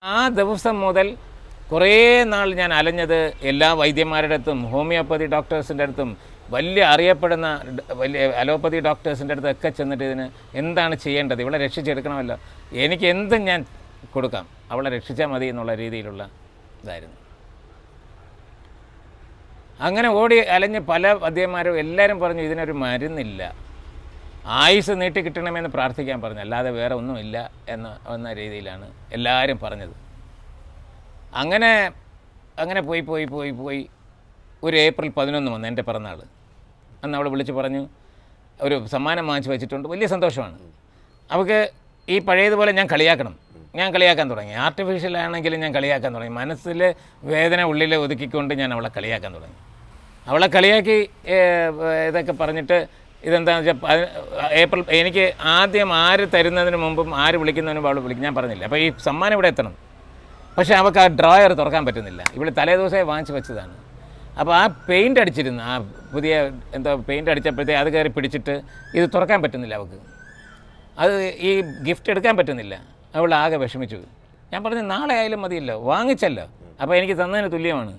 ആ ദിവസം മുതൽ കുറേ നാൾ ഞാൻ അലഞ്ഞത് എല്ലാ വൈദ്യന്മാരുടെ അടുത്തും ഹോമിയോപ്പതി ഡോക്ടേഴ്സിൻ്റെ അടുത്തും വലിയ അറിയപ്പെടുന്ന വലിയ അലോപ്പതി ഡോക്ടേഴ്സിൻ്റെ അടുത്തൊക്കെ ചെന്നിട്ട് ഇതിന് എന്താണ് ചെയ്യേണ്ടത്, ഇവളെ രക്ഷിച്ചെടുക്കണമല്ലോ, എനിക്ക് എന്തും ഞാൻ കൊടുക്കാം, അവളെ രക്ഷിച്ചാൽ മതി എന്നുള്ള രീതിയിലുള്ള ഇതായിരുന്നു. അങ്ങനെ ഓടി അലഞ്ഞ് പല വൈദ്യന്മാരും എല്ലാവരും പറഞ്ഞു ഇതിനൊരു മരുന്നില്ല, ആയുസ് നീട്ടി കിട്ടണമെന്ന് പ്രാർത്ഥിക്കാൻ പറഞ്ഞു, അല്ലാതെ വേറെ ഒന്നുമില്ല എന്ന രീതിയിലാണ് എല്ലാവരും പറഞ്ഞത്. അങ്ങനെ പോയി ഒരു ഏപ്രിൽ 11 വന്നു എൻ്റെ പിറന്നാൾ. അന്ന് അവൾ വിളിച്ച് പറഞ്ഞു ഒരു സമ്മാനം വാങ്ങിച്ച് വെച്ചിട്ടുണ്ട്, വലിയ സന്തോഷമാണ്. അവൾക്ക് ഈ പഴയതുപോലെ ഞാൻ കളിയാക്കാൻ തുടങ്ങി. ആർട്ടിഫിഷ്യൽ ആണെങ്കിലും ഞാൻ കളിയാക്കാൻ തുടങ്ങി. മനസ്സിൽ വേദന ഉള്ളിൽ ഒതുക്കിക്കൊണ്ട് ഞാൻ അവളെ കളിയാക്കാൻ തുടങ്ങി. അവളെ കളിയാക്കി ഇതൊക്കെ പറഞ്ഞിട്ട് ഇതെന്താണെന്ന് വെച്ചാൽ ഏപ്രിൽ എനിക്ക് ആദ്യം ആര് തരുന്നതിന് മുമ്പും ആര് വിളിക്കുന്നതിനും അവൾ വിളിക്കും, ഞാൻ പറഞ്ഞില്ല. അപ്പോൾ ഈ സമ്മാനം ഇവിടെ എത്തണം, പക്ഷേ അവൾക്ക് ആ ഡ്രോയർ തുറക്കാൻ പറ്റുന്നില്ല. ഇവിടെ തലേദിവസമേ വാങ്ങിച്ച് വെച്ചതാണ്. അപ്പോൾ ആ പെയിൻ്റ് അടിച്ചിരുന്നു, ആ പുതിയ പെയിൻ്റ് അടിച്ചപ്പോഴത്തേ അത് കയറി പിടിച്ചിട്ട് ഇത് തുറക്കാൻ പറ്റുന്നില്ല അവൾക്ക്. അത് ഈ ഗിഫ്റ്റ് എടുക്കാൻ പറ്റുന്നില്ല. അവൾ ആകെ വിഷമിച്ചു. ഞാൻ പറഞ്ഞു നാളെ ആയാലും മതിയല്ലോ, വാങ്ങിച്ചല്ലോ, അപ്പോൾ എനിക്ക് തന്നതിന് തുല്യമാണ്,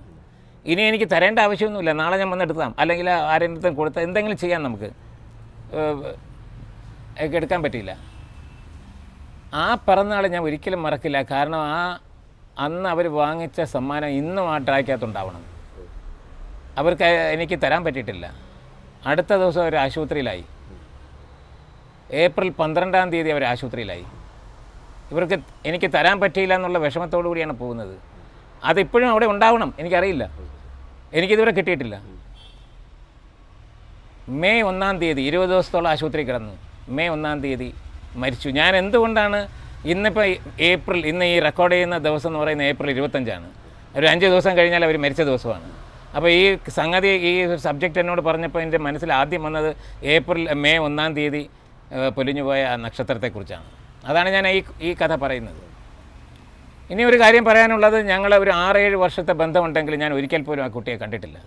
ഇനി എനിക്ക് തരേണ്ട ആവശ്യമൊന്നുമില്ല, നാളെ ഞാൻ വന്നെടുത്താം, അല്ലെങ്കിൽ ആരെങ്കിലും കൊടുത്താൽ എന്തെങ്കിലും ചെയ്യാം, നമുക്ക് എടുക്കാൻ പറ്റിയില്ല. ആ പിറന്നാൾ ഞാൻ ഒരിക്കലും മറക്കില്ല. കാരണം അന്ന് അവർ വാങ്ങിച്ച സമ്മാനം ഇന്നും ആ ഡ്രായ്ക്കകത്തുണ്ടാവണം. അവർക്ക് എനിക്ക് തരാൻ പറ്റിയിട്ടില്ല. അടുത്ത ദിവസം അവർ ആശുപത്രിയിലായി. ഏപ്രിൽ 12-ാം തീയതി അവർ ആശുപത്രിയിലായി. ഇവർക്ക് എനിക്ക് തരാൻ പറ്റിയില്ല എന്നുള്ള വിഷമത്തോടു കൂടിയാണ് പോകുന്നത്. അതിപ്പോഴും അവിടെ ഉണ്ടാവണം, എനിക്കറിയില്ല, എനിക്കിതുവരെ കിട്ടിയിട്ടില്ല. മെയ് 1-ാം തീയതി 20 ദിവസത്തോളം ആശുപത്രി കിടന്നു. മെയ് 1-ാം തീയതി മരിച്ചു. ഞാൻ എന്തുകൊണ്ടാണ് ഇന്നിപ്പോൾ ഇന്ന് ഈ റെക്കോർഡ് ചെയ്യുന്ന ദിവസം എന്ന് പറയുന്നത് ഏപ്രിൽ 25-ആണ്. ഒരു 5 ദിവസം കഴിഞ്ഞാൽ അവർ മരിച്ച ദിവസമാണ്. അപ്പോൾ ഈ സംഗതി, ഈ സബ്ജക്റ്റ് എന്നോട് പറഞ്ഞപ്പോൾ എൻ്റെ മനസ്സിൽ ആദ്യം വന്നത് മെയ് 1-ാം തീയതി പൊലിഞ്ഞുപോയ ആ നക്ഷത്രത്തെക്കുറിച്ചാണ്. അതാണ് ഞാൻ ഈ കഥ പറയുന്നത്. ഇനി ഒരു കാര്യം പറയാനുള്ളത്, ഞങ്ങൾ ഒരു 6-7 വർഷത്തെ ബന്ധമുണ്ടെങ്കിൽ ഞാൻ ഒരിക്കൽ പോലും ആ കുട്ടിയെ കണ്ടിട്ടില്ല.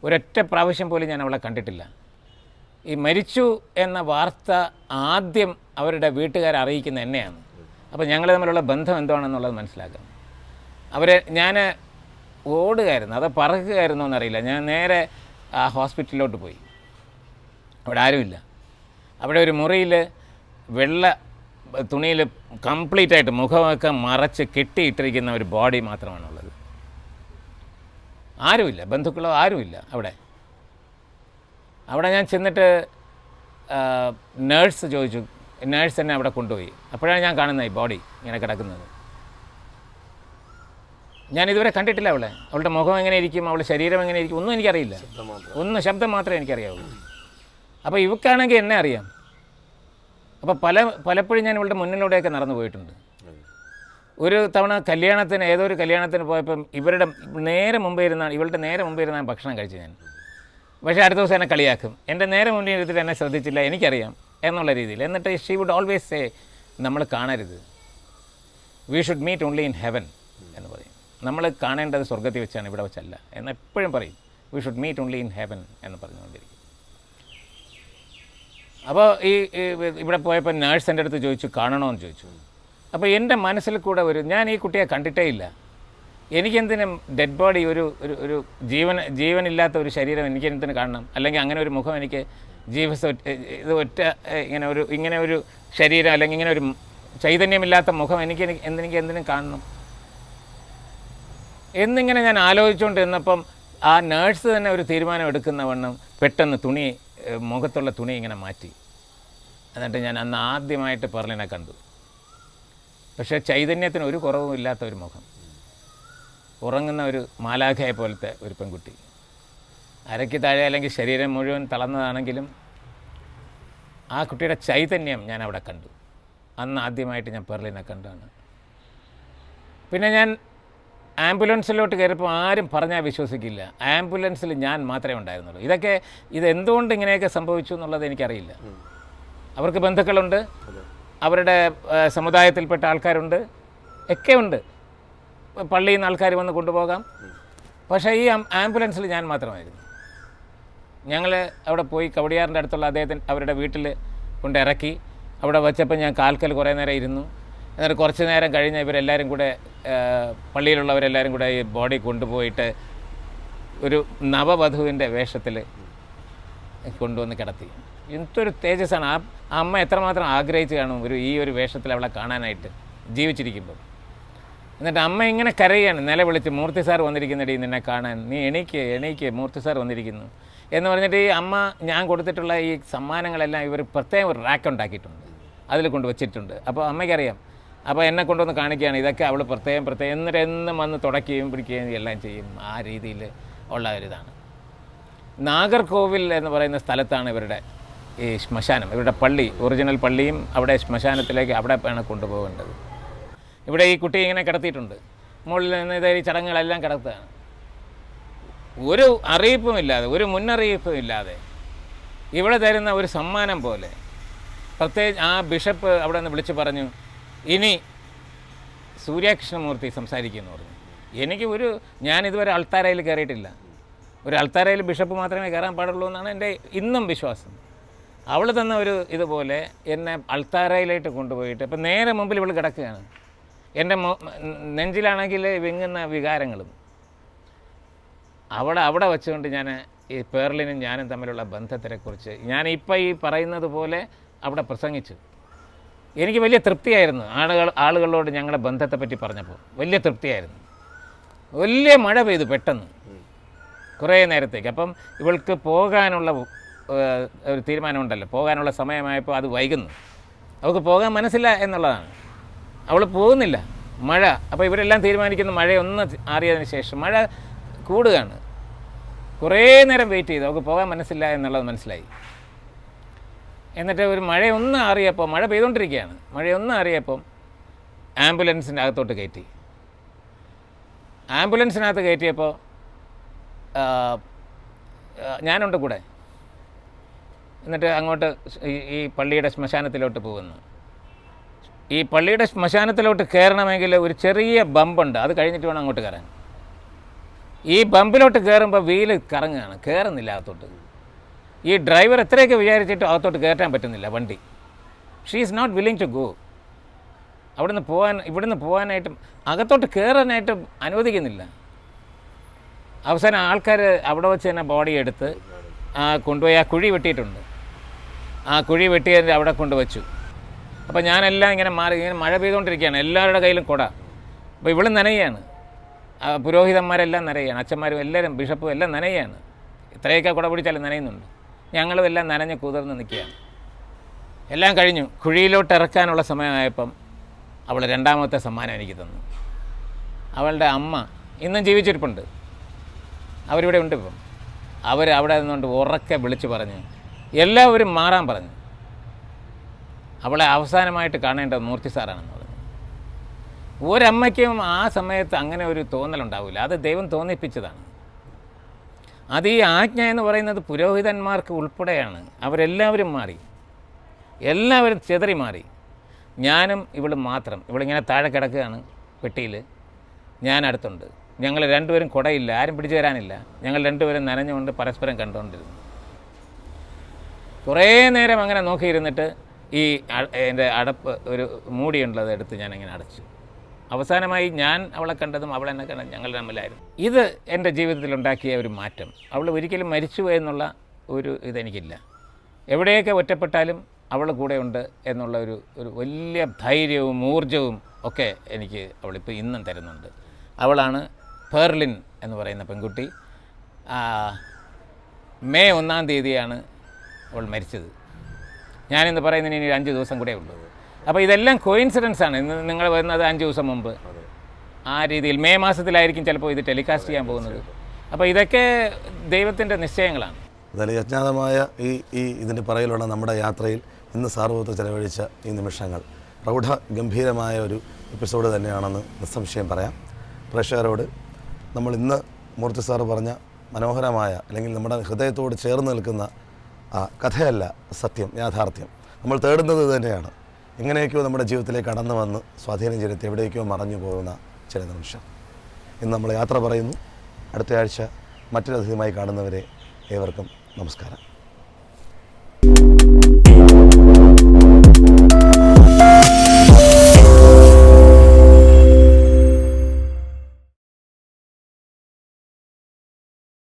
ഒരൊറ്റ പ്രാവശ്യം പോലും ഞാൻ അവളെ കണ്ടിട്ടില്ല. ഈ മരിച്ചു എന്ന വാർത്ത ആദ്യം അവരുടെ വീട്ടുകാരെ അറിയിക്കുന്ന എന്നെയാണ്. അപ്പോൾ ഞങ്ങൾ തമ്മിലുള്ള ബന്ധം എന്താണെന്നുള്ളത് മനസ്സിലാക്കാം. ഞാൻ ഓടുകയായിരുന്നു, അത് പറക്കുകയായിരുന്നു എന്നറിയില്ല. ഞാൻ നേരെ ആ ഹോസ്പിറ്റലിലോട്ട് പോയി. അവിടെ ആരുമില്ല. അവിടെ ഒരു മുറിയിൽ വെള്ള തുണിയിൽ കംപ്ലീറ്റായിട്ട് മുഖമൊക്കെ മറച്ച് കെട്ടിയിട്ടിരിക്കുന്ന ഒരു ബോഡി മാത്രമാണുള്ളത്. ആരുമില്ല, ബന്ധുക്കളോ ആരുമില്ല അവിടെ ഞാൻ ചെന്നിട്ട് നേഴ്സ് ചോദിച്ചു, നേഴ്സ് എന്നെ അവിടെ കൊണ്ടുപോയി. അപ്പോഴാണ് ഞാൻ കാണുന്നത് ഈ ബോഡി ഇങ്ങനെ കിടക്കുന്നത്. ഞാൻ ഇതുവരെ കണ്ടിട്ടില്ല അവളുടെ മുഖം എങ്ങനെ ഇരിക്കും, അവളുടെ ശരീരം എങ്ങനെ ഇരിക്കും, ഒന്നും എനിക്കറിയില്ല. ശബ്ദം മാത്രമേ എനിക്കറിയാവുള്ളൂ. അപ്പോൾ ഇവക്കാണെങ്കിൽ എന്നെ അറിയാം. അപ്പോൾ പലപ്പോഴും ഞാൻ ഇവളുടെ മുന്നിലൂടെയൊക്കെ നടന്നു പോയിട്ടുണ്ട്. ഒരു തവണ ഏതോ ഒരു കല്യാണത്തിന് പോയപ്പം ഇവളുടെ നേരെ മുമ്പേ ഇരുന്നാണ് ഭക്ഷണം കഴിച്ചു ഞാൻ. പക്ഷേ അടുത്ത ദിവസം എന്നെ കളിയാക്കും, എൻ്റെ നേരെ മുന്നിൽ ഇരുത്തിട്ട് എന്നെ ശ്രദ്ധിച്ചില്ല, എനിക്കറിയാം എന്നുള്ള രീതിയിൽ. എന്നിട്ട് ഷീ വുഡ് ഓൾവേസ് സേ, നമ്മൾ കാണരുത്, we should meet only in heaven എന്ന് പറയും. നമ്മൾ കാണേണ്ടത് സ്വർഗ്ഗത്തിൽ വെച്ചാണ്, ഇവിടെ വെച്ചല്ല എന്നെപ്പോഴും പറയും. We should meet only in heaven എന്ന് പറഞ്ഞുകൊണ്ടിരിക്കും. അപ്പോൾ ഇവിടെ പോയപ്പോൾ നേഴ്സ് എൻ്റെ അടുത്ത് ചോദിച്ചു, കാണണമെന്ന് ചോദിച്ചു. അപ്പോൾ എൻ്റെ മനസ്സിൽ കൂടെ ഞാൻ ഈ കുട്ടിയെ കണ്ടിട്ടേ ഇല്ല, എനിക്കെന്തിനും ഡെഡ് ബോഡി, ഒരു ജീവനില്ലാത്ത ഒരു ശരീരം എനിക്കെന്തിന് കാണണം, അല്ലെങ്കിൽ അങ്ങനെ ഒരു മുഖം എനിക്ക് ഇങ്ങനെ ഒരു ശരീരം, അല്ലെങ്കിൽ ഇങ്ങനെ ഒരു ചൈതന്യമില്ലാത്ത മുഖം എനിക്ക് എന്തിനും കാണണം എന്നിങ്ങനെ ഞാൻ ആലോചിച്ചുകൊണ്ടിരുന്നപ്പം ആ നേഴ്സ് തന്നെ ഒരു തീരുമാനം എടുക്കുന്ന വണ്ണം പെട്ടെന്ന് മുഖത്തുള്ള തുണി ഇങ്ങനെ മാറ്റി. എന്നിട്ട് ഞാൻ അന്ന് ആദ്യമായിട്ട് പെർലിനെ കണ്ടു. പക്ഷേ ചൈതന്യത്തിന് ഒരു കുറവും ഇല്ലാത്ത ഒരു മുഖം, ഉറങ്ങുന്ന ഒരു മാലാഖയെ പോലത്തെ ഒരു പെൺകുട്ടി. അരയ്ക്ക് താഴെ അല്ലെങ്കിൽ ശരീരം മുഴുവൻ തളർന്നതാണെങ്കിലും ആ കുട്ടിയുടെ ചൈതന്യം ഞാൻ അവിടെ കണ്ടു. അന്ന് ആദ്യമായിട്ട് ഞാൻ പെർലിനെ കണ്ടാണ്. പിന്നെ ഞാൻ ആംബുലൻസിലോട്ട് കയറിയപ്പോൾ ആരും പറഞ്ഞാൽ വിശ്വസിക്കില്ല, ആംബുലൻസിൽ ഞാൻ മാത്രമേ ഉണ്ടായിരുന്നുള്ളൂ. ഇതെന്തുകൊണ്ട് ഇങ്ങനെയൊക്കെ സംഭവിച്ചു എന്നുള്ളത് എനിക്കറിയില്ല. അവർക്ക് ബന്ധുക്കളുണ്ട്, അവരുടെ സമുദായത്തിൽപ്പെട്ട ആൾക്കാരുണ്ട്, ഒക്കെ ഉണ്ട്, പള്ളിയിൽ നിന്ന് ആൾക്കാർ വന്ന് കൊണ്ടുപോകാം. പക്ഷേ ഈ ആംബുലൻസിൽ ഞാൻ മാത്രമായിരുന്നു. ഞങ്ങൾ അവിടെ പോയി കവടിയാറിൻ്റെ അടുത്തുള്ള അവരുടെ വീട്ടിൽ കൊണ്ട് ഇറക്കി. അവിടെ വച്ചപ്പോൾ ഞാൻ കാൽക്കൽ കുറേ നേരം ഇരുന്നു. എന്നിട്ട് കുറച്ച് നേരം കഴിഞ്ഞ് ഇവരെല്ലാവരും കൂടെ പള്ളിയിലുള്ളവരെല്ലാവരും കൂടെ ഈ ബോഡി കൊണ്ടുപോയിട്ട് ഒരു നവവധുവിൻ്റെ വേഷത്തിൽ കൊണ്ടുവന്ന് കിടത്തി. എന്തൊരു തേജസ്സാണ്! ആ അമ്മ എത്രമാത്രം ആഗ്രഹിച്ച് കാണും ഈ ഒരു വേഷത്തിൽ അവളെ കാണാനായിട്ട് ജീവിച്ചിരിക്കുമ്പോൾ. എന്നിട്ട് അമ്മ ഇങ്ങനെ കരയുകയാണ്, നിലവിളിച്ച്, മൂർത്തി സാർ വന്നിരിക്കുന്നിടയിൽ നിന്നെ കാണാൻ, നീ എണീക്ക് മൂർത്തി സാർ വന്നിരിക്കുന്നു എന്ന് പറഞ്ഞിട്ട് ഈ അമ്മ ഞാൻ കൊടുത്തിട്ടുള്ള ഈ സമ്മാനങ്ങളെല്ലാം ഇവർ പ്രത്യേകം ഒരു റാക്ക് ഉണ്ടാക്കിയിട്ടുണ്ട്, അതിൽ കൊണ്ട് വച്ചിട്ടുണ്ട്. അപ്പോൾ അമ്മയ്ക്കറിയാം. അപ്പോൾ എന്നെ കൊണ്ടുവന്ന് കാണിക്കുകയാണ്, ഇതൊക്കെ അവൾ പ്രത്യേകം എന്നിട്ട് എന്നും വന്ന് തുടയ്ക്കുകയും പിടിക്കുകയും എല്ലാം ചെയ്യും. ആ രീതിയിൽ ഉള്ള ഒരിതാണ്. നാഗർകോവിൽ എന്ന് പറയുന്ന സ്ഥലത്താണ് ഇവരുടെ ഈ ശ്മശാനം, ഇവരുടെ പള്ളി, ഒറിജിനൽ പള്ളിയും അവിടെ ശ്മശാനത്തിലേക്ക് അവിടെ ആണ് കൊണ്ടുപോകേണ്ടത്. ഇവിടെ ഈ കുട്ടി ഇങ്ങനെ കിടത്തിയിട്ടുണ്ട്, മുകളിൽ നിന്ന് ഈ ചടങ്ങുകളെല്ലാം കിടത്തുകയാണ്. ഒരു അറിയിപ്പുമില്ലാതെ, ഒരു മുന്നറിയിപ്പും ഇല്ലാതെ ഇവിടെ തരുന്ന ഒരു സമ്മാനം പോലെ. പ്രത്യേകിച്ച് ആ ബിഷപ്പ് അവിടെ നിന്ന് വിളിച്ച് പറഞ്ഞു, ഇനി സൂര്യകൃഷ്ണമൂർത്തി സംസാരിക്കുമെന്ന് പറഞ്ഞു. ഞാനിതുവരെ അൾത്താരയിൽ കയറിയിട്ടില്ല. ഒരു അൾത്താരയിൽ ബിഷപ്പ് മാത്രമേ കയറാൻ പാടുള്ളൂ എന്നാണ് എൻ്റെ ഇന്നും വിശ്വാസം. അവൾ തന്ന ഒരു ഇതുപോലെ എന്നെ അൾത്താരയിലായിട്ട് കൊണ്ടുപോയിട്ട് ഇപ്പം നേരെ മുമ്പിൽ ഇവൾ കിടക്കുകയാണ്. എൻ്റെ നെഞ്ചിലാണെങ്കിൽ വിങ്ങുന്ന വികാരങ്ങളും. അവിടെ വെച്ചുകൊണ്ട് ഞാൻ ഈ പേർലിനും ഞാനും തമ്മിലുള്ള ബന്ധത്തെക്കുറിച്ച് ഞാനിപ്പോൾ ഈ പറയുന്നത് പോലെ അവിടെ പ്രസംഗിച്ചു. എനിക്ക് വലിയ തൃപ്തിയായിരുന്നു. ആളുകളോട് ഞങ്ങളുടെ ബന്ധത്തെപ്പറ്റി പറഞ്ഞപ്പോൾ വലിയ തൃപ്തിയായിരുന്നു. വലിയ മഴ പെയ്തു പെട്ടെന്ന് കുറേ നേരത്തേക്ക്. അപ്പം ഇവൾക്ക് പോകാനുള്ള ഒരു തീരുമാനമുണ്ടല്ലോ, പോകാനുള്ള സമയമായപ്പോൾ അത് വൈകുന്നു. അവൾക്ക് പോകാൻ മനസ്സില്ല എന്നുള്ളതാണ്. അവൾ പോകുന്നില്ല, മഴ. അപ്പോൾ ഇവരെല്ലാം തീരുമാനിക്കുന്ന മഴയൊന്ന് ആറിയതിന് ശേഷം മഴ കൂടുകയാണ്. കുറേ നേരം വെയിറ്റ് ചെയ്തു, അവൾക്ക് പോകാൻ മനസ്സില്ല എന്നുള്ളത് മനസ്സിലായി. എന്നിട്ട് ഒരു മഴയൊന്ന് ആറിയപ്പോൾ, മഴ പെയ്തുകൊണ്ടിരിക്കുകയാണ്, മഴയൊന്ന് ആറിയപ്പം ആംബുലൻസിൻ്റെ അകത്തോട്ട് കയറ്റി. ആംബുലൻസിനകത്ത് കയറ്റിയപ്പോൾ ഞാനുണ്ട് കൂടെ. എന്നിട്ട് അങ്ങോട്ട് ഈ പള്ളിയുടെ ശ്മശാനത്തിലോട്ട് പോകുന്നു. ഈ പള്ളിയുടെ ശ്മശാനത്തിലോട്ട് കയറണമെങ്കിൽ ഒരു ചെറിയ ബമ്പുണ്ട്, അത് കഴിഞ്ഞിട്ട് വേണം അങ്ങോട്ട് കയറാൻ. ഈ ബമ്പിലോട്ട് കയറുമ്പോൾ വീല് കറങ്ങുകയാണ്, കയറുന്നില്ല അകത്തോട്ട്. ഈ ഡ്രൈവർ എത്രയൊക്കെ വിചാരിച്ചിട്ട് അകത്തോട്ട് കയറ്റാൻ പറ്റുന്നില്ല വണ്ടി. She is not willing to go. ഇവിടുന്ന് പോകാനായിട്ട്, അകത്തോട്ട് കയറാനായിട്ട് അനുവദിക്കുന്നില്ല. അവസാനം ആൾക്കാർ അവിടെ വെച്ച് തന്നെ ബോഡി എടുത്ത് കൊണ്ടുപോയി ആ കുഴി വെട്ടിയിട്ടുണ്ട്. ആ കുഴി വെട്ടിയതിൻ്റെ അവിടെ കൊണ്ടുവച്ചു. അപ്പോൾ ഞാനെല്ലാം ഇങ്ങനെ മഴ പെയ്തുകൊണ്ടിരിക്കുകയാണ്, എല്ലാവരുടെ കയ്യിലും കുട. അപ്പോൾ ഇവളും നനയുകയാണ്, പുരോഹിതന്മാരെല്ലാം നനയുകയാണ്, അച്ഛന്മാരും എല്ലാവരും, ബിഷപ്പും എല്ലാം നനയുകയാണ്. ഇത്രയൊക്കെ കുട പിടിച്ചാലും നനയുന്നുണ്ട്. ഞങ്ങളും എല്ലാം നനഞ്ഞ് കുതിർന്ന് നിൽക്കുകയാണ്. എല്ലാം കഴിഞ്ഞു. കുഴിയിലോട്ട് ഇറക്കാനുള്ള സമയമായപ്പം അവൾ രണ്ടാമത്തെ സമ്മാനം എനിക്ക് തന്നു. അവളുടെ അമ്മ ഇന്നും ജീവിച്ചിരിപ്പുണ്ട്, അവരിവിടെ ഉണ്ട്. ഇപ്പം അവിടെ നിന്നുകൊണ്ട് ഉറക്കെ വിളിച്ച് പറഞ്ഞ് എല്ലാവരും മാറാൻ പറഞ്ഞു. അവളെ അവസാനമായിട്ട് കാണേണ്ടത് മൂർത്തി സാറാണെന്ന് പറഞ്ഞു. ഒരമ്മയ്ക്കും ആ സമയത്ത് അങ്ങനെ ഒരു തോന്നലുണ്ടാവില്ല, അത് ദൈവം തോന്നിപ്പിച്ചതാണ്. അത് ഈ ആജ്ഞ എന്ന് പറയുന്നത് പുരോഹിതന്മാർക്ക് ഉൾപ്പെടെയാണ്. അവരെല്ലാവരും മാറി, എല്ലാവരും ചെതറി മാറി. ഞാനും ഇവളും മാത്രം. ഇവളിങ്ങനെ താഴെ കിടക്കുകയാണ് പെട്ടിയിൽ, ഞാൻ അടുത്തുണ്ട്. ഞങ്ങൾ രണ്ടുപേരും കുടയില്ല, ആരും പിടിച്ചു തരാനില്ല. ഞങ്ങൾ രണ്ടുപേരും നനഞ്ഞുകൊണ്ട് പരസ്പരം കണ്ടുകൊണ്ടിരുന്നു. കുറേ നേരം അങ്ങനെ നോക്കിയിരുന്നിട്ട് ഈ എൻ്റെ അടപ്പ് ഒരു മൂടിയുള്ളത് എടുത്ത് ഞാനിങ്ങനെ അടച്ചു. അവസാനമായി ഞാൻ അവളെ കണ്ടതും അവൾ എന്നെ കണ്ടതും ഞങ്ങൾ തമ്മിലായിരുന്നു. ഇത് എൻ്റെ ജീവിതത്തിലുണ്ടാക്കിയ ഒരു മാറ്റം. അവൾ ഒരിക്കലും മരിച്ചു എന്നുള്ള ഒരു ഇതെനിക്കില്ല. എവിടെയൊക്കെ ഒറ്റപ്പെട്ടാലും അവൾ കൂടെ ഉണ്ട് എന്നുള്ള ഒരു വലിയ ധൈര്യവും ഊർജവും ഒക്കെ എനിക്ക് അവളിപ്പോൾ ഇന്നും തരുന്നുണ്ട്. അവളാണ് പേർലിൻ എന്ന് പറയുന്ന പെൺകുട്ടി. മെയ് 1-ാം തീയതിയാണ് അവൾ മരിച്ചത്. ഞാനിന്ന് പറയുന്നതിന് ഇനി 5 ദിവസം കൂടെ ഉള്ളൂ. അപ്പോൾ ഇതെല്ലാം കോയിൻസിഡൻസാണ്. ഇന്ന് നിങ്ങൾ വരുന്നത് 5 ദിവസം മുമ്പ്, ആ രീതിയിൽ മെയ് മാസത്തിലായിരിക്കും ചിലപ്പോൾ ഇത് ടെലികാസ്റ്റ് ചെയ്യാൻ പോകുന്നത്. അപ്പോൾ ഇതൊക്കെ ദൈവത്തിൻ്റെ നിശ്ചയങ്ങളാണ്. അതായത് അജ്ഞാതമായ ഇതിൻ്റെ പറയിലുള്ള നമ്മുടെ യാത്രയിൽ ഇന്ന് സാർവത്ത് ചെലവഴിച്ച ഈ നിമിഷങ്ങൾ പ്രൗഢ ഗംഭീരമായ ഒരു എപ്പിസോഡ് തന്നെയാണെന്ന് നിസ്സംശയം പറയാം. പ്രേക്ഷകരോട് നമ്മൾ ഇന്ന് മൂർത്തി സാറ് പറഞ്ഞ മനോഹരമായ, അല്ലെങ്കിൽ നമ്മുടെ ഹൃദയത്തോട് ചേർന്ന് നിൽക്കുന്ന കഥയല്ല സത്യം, യാഥാർത്ഥ്യം. നമ്മൾ തേടുന്നത് ഇത് തന്നെയാണ്. എങ്ങനെയൊക്കെയോ നമ്മുടെ ജീവിതത്തിലേക്ക് കടന്നു വന്ന് സ്വാധീനം ചെലുത്തി എവിടേക്കോ മറഞ്ഞു പോകുന്ന ചില നിമിഷം. ഇന്ന് നമ്മൾ യാത്ര പറയുന്നു. അടുത്ത ആഴ്ച മറ്റൊരതിഥിയുമായി കാണുന്നവരെ ഏവർക്കും നമസ്കാരം.